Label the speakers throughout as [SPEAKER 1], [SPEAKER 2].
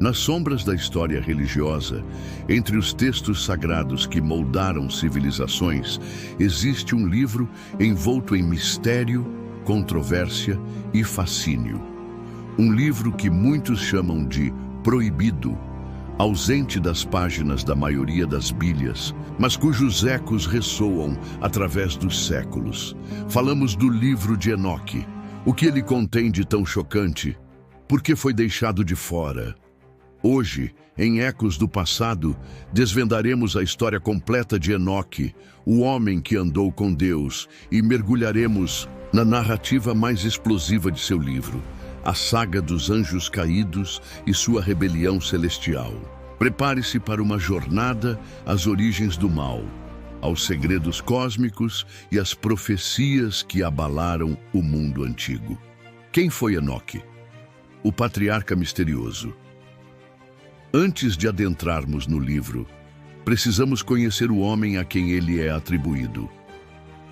[SPEAKER 1] Nas sombras da história religiosa, entre os textos sagrados que moldaram civilizações, existe um livro envolto em mistério, controvérsia e fascínio. Um livro que muitos chamam de proibido, ausente das páginas da maioria das Bíblias, mas cujos ecos ressoam através dos séculos. Falamos do livro de Enoque. O que ele contém de tão chocante? Por que foi deixado de fora? Hoje, em Ecos do Passado, desvendaremos a história completa de Enoque, o homem que andou com Deus, e mergulharemos na narrativa mais explosiva de seu livro, a saga dos anjos caídos e sua rebelião celestial. Prepare-se para uma jornada às origens do mal, aos segredos cósmicos e às profecias que abalaram o mundo antigo. Quem foi Enoque? O patriarca misterioso. Antes de adentrarmos no livro, precisamos conhecer o homem a quem ele é atribuído.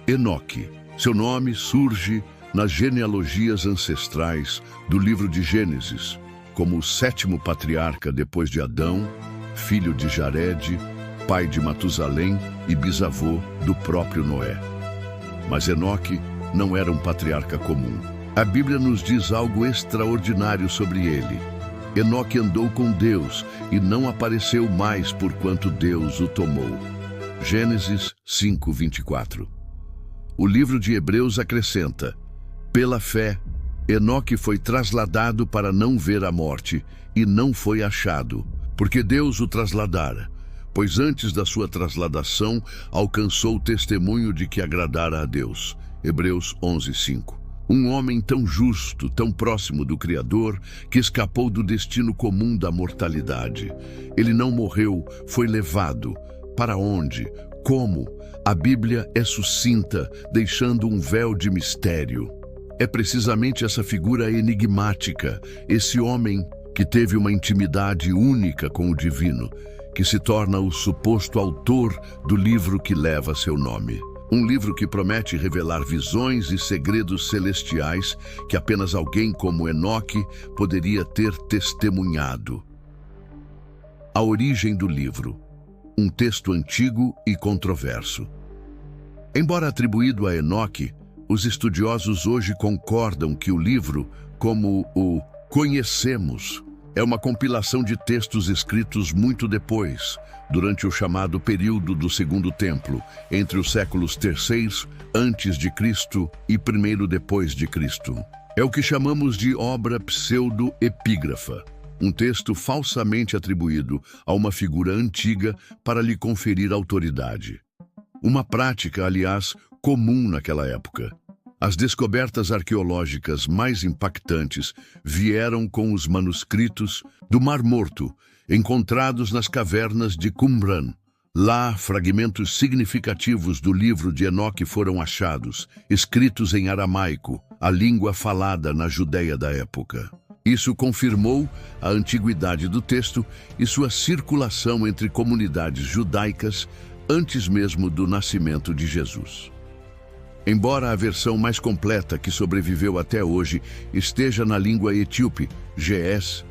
[SPEAKER 1] Enoque. Seu nome surge nas genealogias ancestrais do livro de Gênesis, como o sétimo patriarca depois de Adão, filho de Jared, pai de Matusalém e bisavô do próprio Noé. Mas Enoque não era um patriarca comum. A Bíblia nos diz algo extraordinário sobre ele. Enoque andou com Deus e não apareceu mais porquanto Deus o tomou. Gênesis 5:24. O livro de Hebreus acrescenta: pela fé, Enoque foi trasladado para não ver a morte e não foi achado, porque Deus o trasladara, pois antes da sua trasladação alcançou o testemunho de que agradara a Deus. Hebreus 11:5. Um homem tão justo, tão próximo do Criador, que escapou do destino comum da mortalidade. Ele não morreu, foi levado. Para onde? Como? A Bíblia é sucinta, deixando um véu de mistério. É precisamente essa figura enigmática, esse homem que teve uma intimidade única com o divino, que se torna o suposto autor do livro que leva seu nome. Um livro que promete revelar visões e segredos celestiais que apenas alguém como Enoque poderia ter testemunhado. A origem do livro. Um texto antigo e controverso. Embora atribuído a Enoque, os estudiosos hoje concordam que o livro, como o conhecemos, é uma compilação de textos escritos muito depois, durante o chamado período do Segundo Templo, entre os séculos III antes de Cristo e I depois de Cristo. É o que chamamos de obra pseudo-epígrafa, um texto falsamente atribuído a uma figura antiga para lhe conferir autoridade. Uma prática, aliás, comum naquela época. As descobertas arqueológicas mais impactantes vieram com os manuscritos do Mar Morto, encontrados nas cavernas de Qumran. Lá, fragmentos significativos do livro de Enoque foram achados, escritos em aramaico, a língua falada na Judéia da época. Isso confirmou a antiguidade do texto e sua circulação entre comunidades judaicas antes mesmo do nascimento de Jesus. Embora a versão mais completa que sobreviveu até hoje esteja na língua etíope, GS,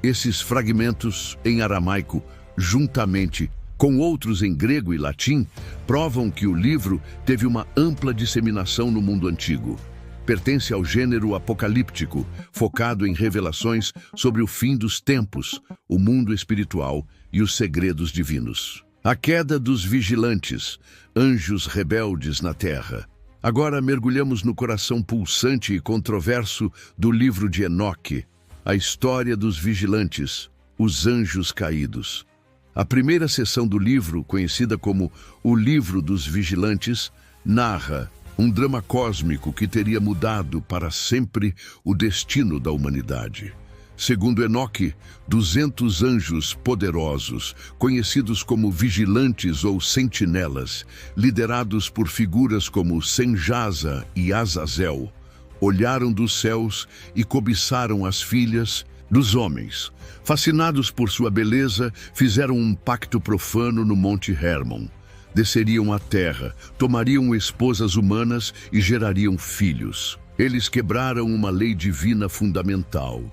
[SPEAKER 1] esses fragmentos em aramaico, juntamente com outros em grego e latim, provam que o livro teve uma ampla disseminação no mundo antigo. Pertence ao gênero apocalíptico, focado em revelações sobre o fim dos tempos, o mundo espiritual e os segredos divinos. A queda dos vigilantes, anjos rebeldes na terra. Agora mergulhamos no coração pulsante e controverso do livro de Enoque, a história dos vigilantes, os anjos caídos. A primeira seção do livro, conhecida como o Livro dos Vigilantes, narra um drama cósmico que teria mudado para sempre o destino da humanidade. Segundo Enoque, 200 anjos poderosos, conhecidos como vigilantes ou sentinelas, liderados por figuras como Senjasa e Azazel, olharam dos céus e cobiçaram as filhas dos homens. Fascinados por sua beleza, fizeram um pacto profano no Monte Hermon. Desceriam à terra, tomariam esposas humanas e gerariam filhos. Eles quebraram uma lei divina fundamental.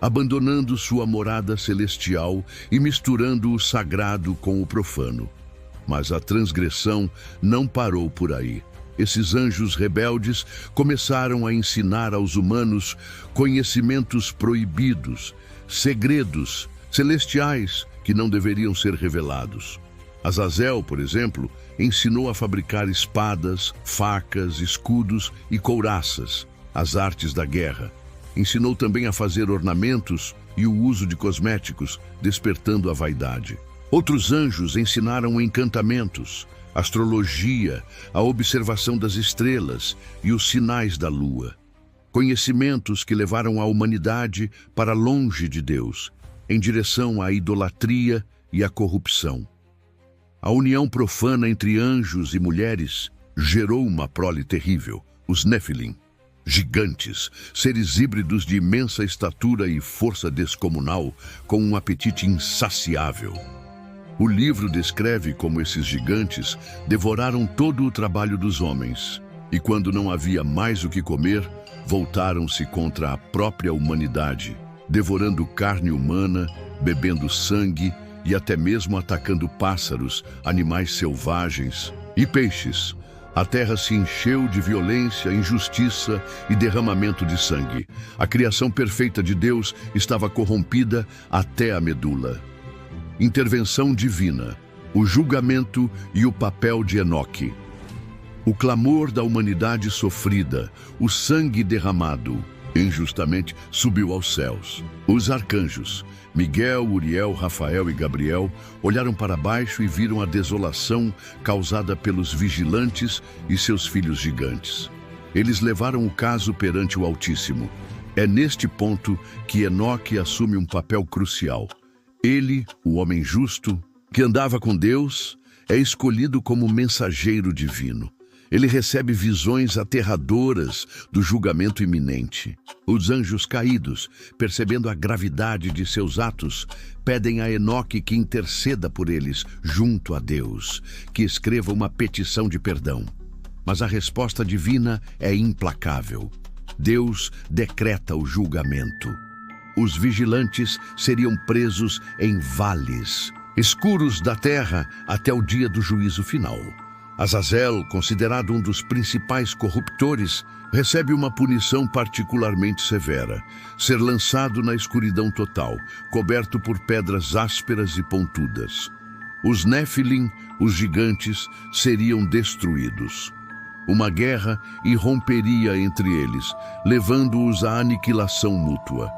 [SPEAKER 1] abandonando sua morada celestial e misturando o sagrado com o profano. Mas a transgressão não parou por aí. Esses anjos rebeldes começaram a ensinar aos humanos conhecimentos proibidos, segredos celestiais que não deveriam ser revelados. Azazel, por exemplo, ensinou a fabricar espadas, facas, escudos e couraças, as artes da guerra. Ensinou também a fazer ornamentos e o uso de cosméticos, despertando a vaidade. Outros anjos ensinaram encantamentos, astrologia, a observação das estrelas e os sinais da lua. Conhecimentos que levaram a humanidade para longe de Deus, em direção à idolatria e à corrupção. A união profana entre anjos e mulheres gerou uma prole terrível, os Néfilim. Gigantes, seres híbridos de imensa estatura e força descomunal, com um apetite insaciável. O livro descreve como esses gigantes devoraram todo o trabalho dos homens, e quando não havia mais o que comer, voltaram-se contra a própria humanidade, devorando carne humana, bebendo sangue e até mesmo atacando pássaros, animais selvagens e peixes. A terra se encheu de violência, injustiça e derramamento de sangue. A criação perfeita de Deus estava corrompida até a medula. Intervenção divina, o julgamento e o papel de Enoque. O clamor da humanidade sofrida, o sangue derramado, injustamente subiu aos céus. Os arcanjos, Miguel, Uriel, Rafael e Gabriel, olharam para baixo e viram a desolação causada pelos vigilantes e seus filhos gigantes. Eles levaram o caso perante o Altíssimo. É neste ponto que Enoque assume um papel crucial. Ele, o homem justo, que andava com Deus, é escolhido como mensageiro divino. Ele recebe visões aterradoras do julgamento iminente. Os anjos caídos, percebendo a gravidade de seus atos, pedem a Enoque que interceda por eles junto a Deus, que escreva uma petição de perdão. Mas a resposta divina é implacável. Deus decreta o julgamento. Os vigilantes seriam presos em vales escuros da terra até o dia do juízo final. Azazel, considerado um dos principais corruptores, recebe uma punição particularmente severa: ser lançado na escuridão total, coberto por pedras ásperas e pontudas. Os Néfilim, os gigantes, seriam destruídos. Uma guerra irromperia entre eles, levando-os à aniquilação mútua.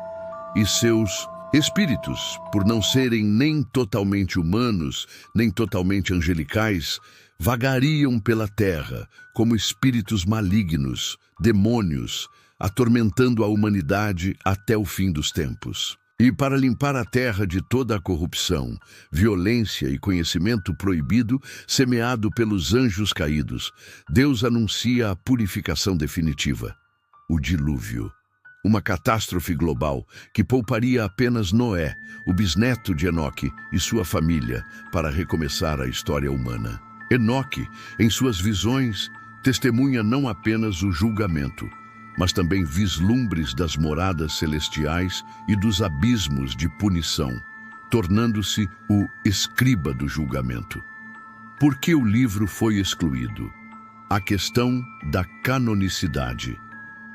[SPEAKER 1] E seus espíritos, por não serem nem totalmente humanos, nem totalmente angelicais, vagariam pela terra como espíritos malignos, demônios, atormentando a humanidade até o fim dos tempos. E para limpar a terra de toda a corrupção, violência e conhecimento proibido semeado pelos anjos caídos, Deus anuncia a purificação definitiva: o dilúvio. Uma catástrofe global que pouparia apenas Noé, o bisneto de Enoque, e sua família para recomeçar a história humana. Enoque, em suas visões, testemunha não apenas o julgamento, mas também vislumbres das moradas celestiais e dos abismos de punição, tornando-se o escriba do julgamento. Por que o livro foi excluído? A questão da canonicidade.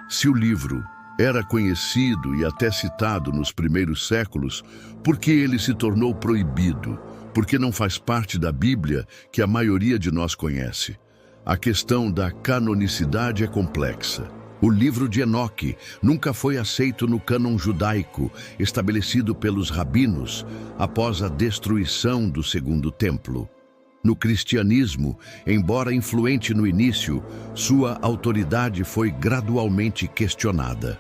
[SPEAKER 1] Se o livro era conhecido e até citado nos primeiros séculos, por que ele se tornou proibido? Porque não faz parte da Bíblia que a maioria de nós conhece. A questão da canonicidade é complexa. O livro de Enoque nunca foi aceito no cânon judaico, estabelecido pelos rabinos após a destruição do Segundo Templo. No cristianismo, embora influente no início, sua autoridade foi gradualmente questionada.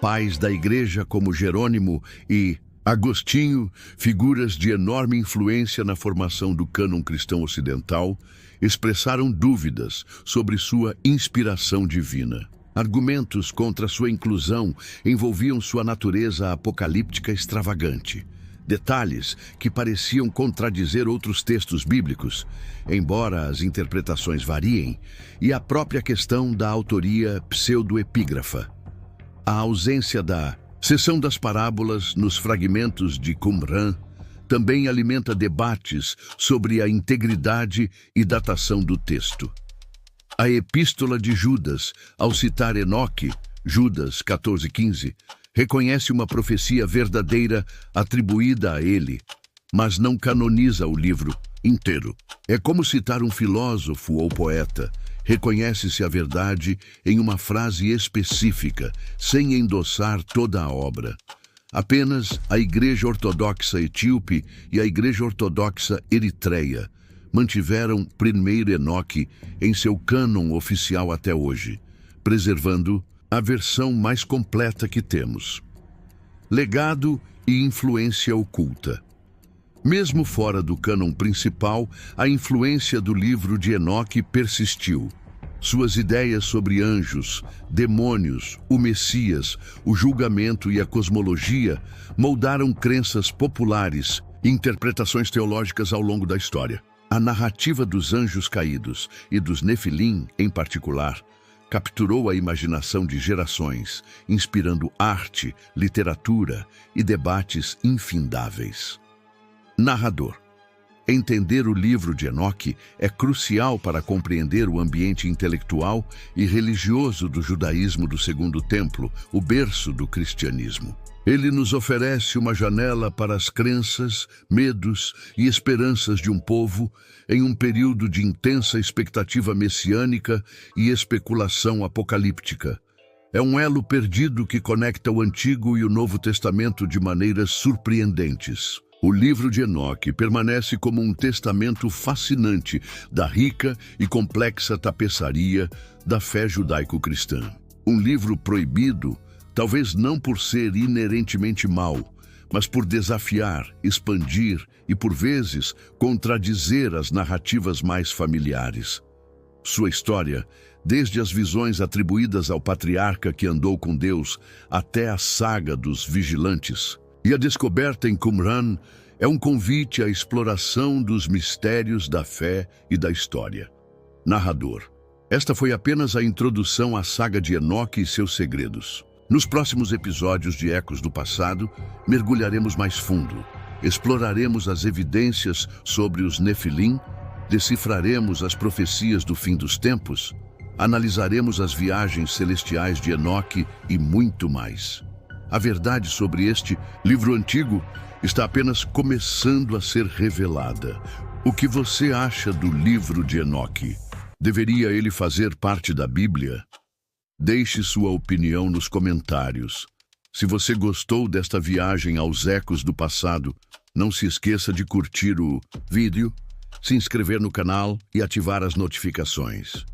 [SPEAKER 1] Pais da igreja como Jerônimo e Agostinho, figuras de enorme influência na formação do cânon cristão ocidental, expressaram dúvidas sobre sua inspiração divina. Argumentos contra sua inclusão envolviam sua natureza apocalíptica extravagante. Detalhes que pareciam contradizer outros textos bíblicos, embora as interpretações variem, e a própria questão da autoria pseudoepígrafa. A ausência da Seção das parábolas nos fragmentos de Qumran também alimenta debates sobre a integridade e datação do texto. A Epístola de Judas, ao citar Enoque, Judas 14:15, reconhece uma profecia verdadeira atribuída a ele, mas não canoniza o livro inteiro. É como citar um filósofo ou poeta. Reconhece-se a verdade em uma frase específica, sem endossar toda a obra. Apenas a Igreja Ortodoxa Etíope e a Igreja Ortodoxa Eritreia mantiveram primeiro Enoque em seu cânon oficial até hoje, preservando a versão mais completa que temos. Legado e influência oculta. Mesmo fora do cânon principal, a influência do livro de Enoque persistiu. Suas ideias sobre anjos, demônios, o Messias, o julgamento e a cosmologia moldaram crenças populares e interpretações teológicas ao longo da história. A narrativa dos anjos caídos e dos Nefilim, em particular, capturou a imaginação de gerações, inspirando arte, literatura e debates infindáveis. Narrador. Entender o livro de Enoque é crucial para compreender o ambiente intelectual e religioso do judaísmo do Segundo Templo, o berço do cristianismo. Ele nos oferece uma janela para as crenças, medos e esperanças de um povo em um período de intensa expectativa messiânica e especulação apocalíptica. É um elo perdido que conecta o Antigo e o Novo Testamento de maneiras surpreendentes. O livro de Enoque permanece como um testamento fascinante da rica e complexa tapeçaria da fé judaico-cristã. Um livro proibido, talvez não por ser inerentemente mau, mas por desafiar, expandir e, por vezes, contradizer as narrativas mais familiares. Sua história, desde as visões atribuídas ao patriarca que andou com Deus até a saga dos vigilantes, e a descoberta em Qumran é um convite à exploração dos mistérios da fé e da história. Narrador. Esta foi apenas a introdução à saga de Enoque e seus segredos. Nos próximos episódios de Ecos do Passado, mergulharemos mais fundo, exploraremos as evidências sobre os Nefilim, decifraremos as profecias do fim dos tempos, analisaremos as viagens celestiais de Enoque e muito mais. A verdade sobre este livro antigo está apenas começando a ser revelada. O que você acha do livro de Enoque? Deveria ele fazer parte da Bíblia? Deixe sua opinião nos comentários. Se você gostou desta viagem aos ecos do passado, não se esqueça de curtir o vídeo, se inscrever no canal e ativar as notificações.